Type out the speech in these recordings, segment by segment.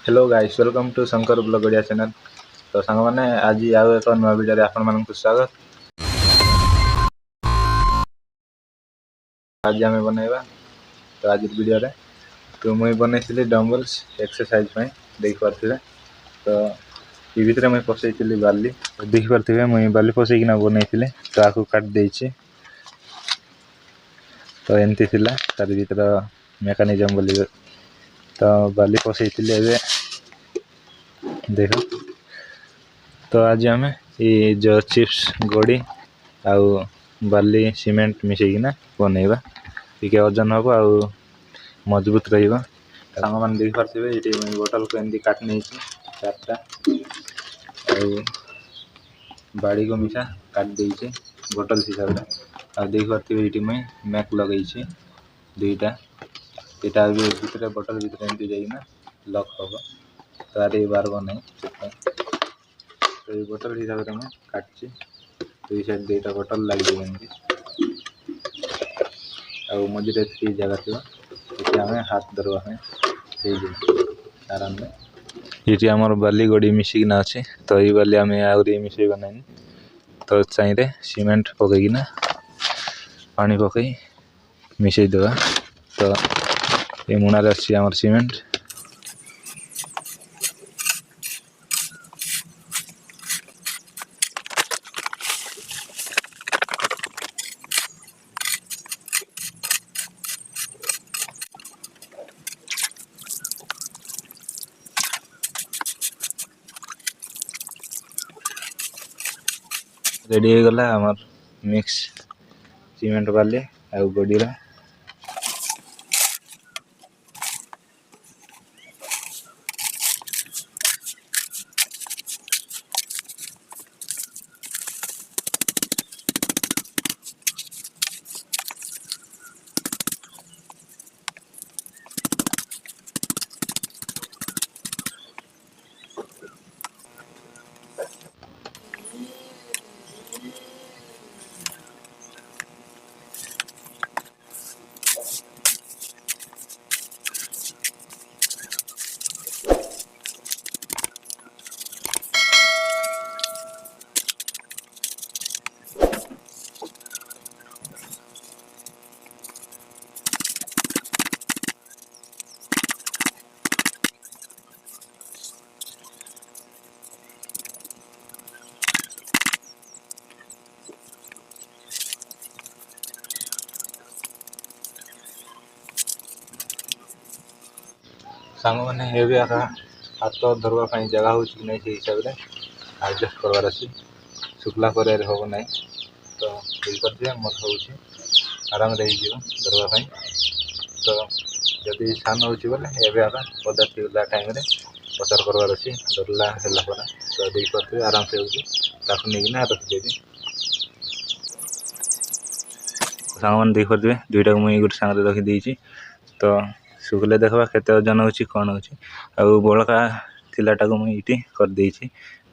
Hello guys, welcome to Shankar blog Odia channel. तो song मैंने आज आउ एक नुआ वीडियो आपण मानक स्वागत। आज आम बनैबा तो आज वीडियो रे तो मुई बनैली डम्बल्स एक्सरसाइज पे देख पारे। तो ये भितर मुई पसैली बाली देख पारे, मुई बाली पसैकिना बनैली तो आपको काट देछि। तो एमती थिला तार भीतर मेकानिजम बोली तो बाली पसैली एबे देखो। तो आज आम ये जो चिप्स गोड़ी आउ बाली सीमेंट मिसेकिना बनैबा, टिके वजन हम आउ मजबूत रहिबा। सांग मान देख पारथिबे एटी बोतल को एंदी काट नै चारटा आउ बाड़ी को मिसा काट देछि बोतल हिसाब रे। आ देख पारथिबे एटी मैं मैक लगैछि दुईटा, एटा भी भीतर बोतल भीतर एंदी जाइना लॉक होबो। तो आरे बार बनै तो ये बोतल हिसाब से मैं काटची। तो ये साइड दुईटा बोतल लग जाएंगे और मझे थी जगह थी आम हाथ धरवा आराम में। ये आमर बाली गोड़ी मिसिकिना अच्छे तो ये बाली आम आहरी मिसेबा ना। तो चाहिए सीमेंट पकईकिना पानी पकई मिसई देवा। तो ये मुणारे अच्छी आमर सीमेंट रेडी हो गला आमर मिक्स सीमेंट बाली आउ गोडीरा। सांग मैंने ये आका हाथ धरवा जगह हो नहीं से हिसाब से एडजस्ट करवार अच्छी शुक्ला कर हम ना। तो ये मत हो आराम धरवाई। तो जदि सान हो बोले आका पदा थी टाइम पचार करवार अच्छी धरला है तो देख पारे आराम से होना रखिदेवी। सांग मैंने देख पारे दुईटा को मुझे गोटे सांगे रखीदे। तो शुक्ले देखा केते ओजन हो कौन हो बड़का थिलाटा को मुझे कर देछि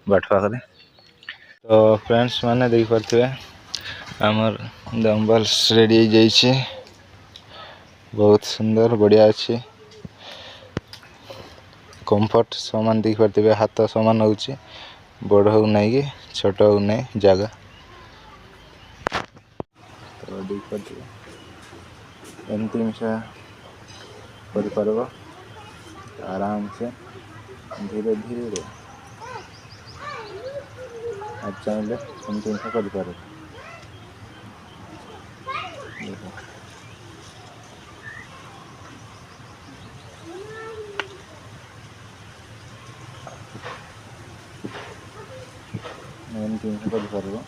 बाट पाखे। तो फ्रेंड्स माने देख पारे आमर डम्बल्स रेडी हो जाइए, बहुत सुंदर बढ़िया अच्छे कंफर्ट सामान देख पारे। हाथ सामान हो बड़ हो ना कि छोट हो ना जगह। तो देख पारे एमती मिसा कर आराम से धीरे धीरे आज चाहिए एमती मिसा कर एमती मिसा कर।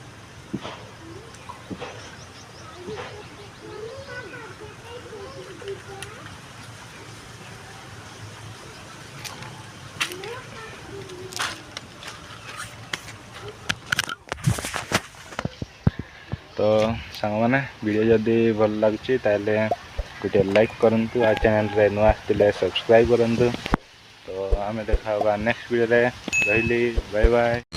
तो सांग मैंने वीडियो जदि भल लगे ताले गोटे लाइक करूँ, आ चैनल रे नुआ आसते सब्सक्राइब करूँ। तो आम देखा नेक्स्ट वीडियो रे रही बाय बाय।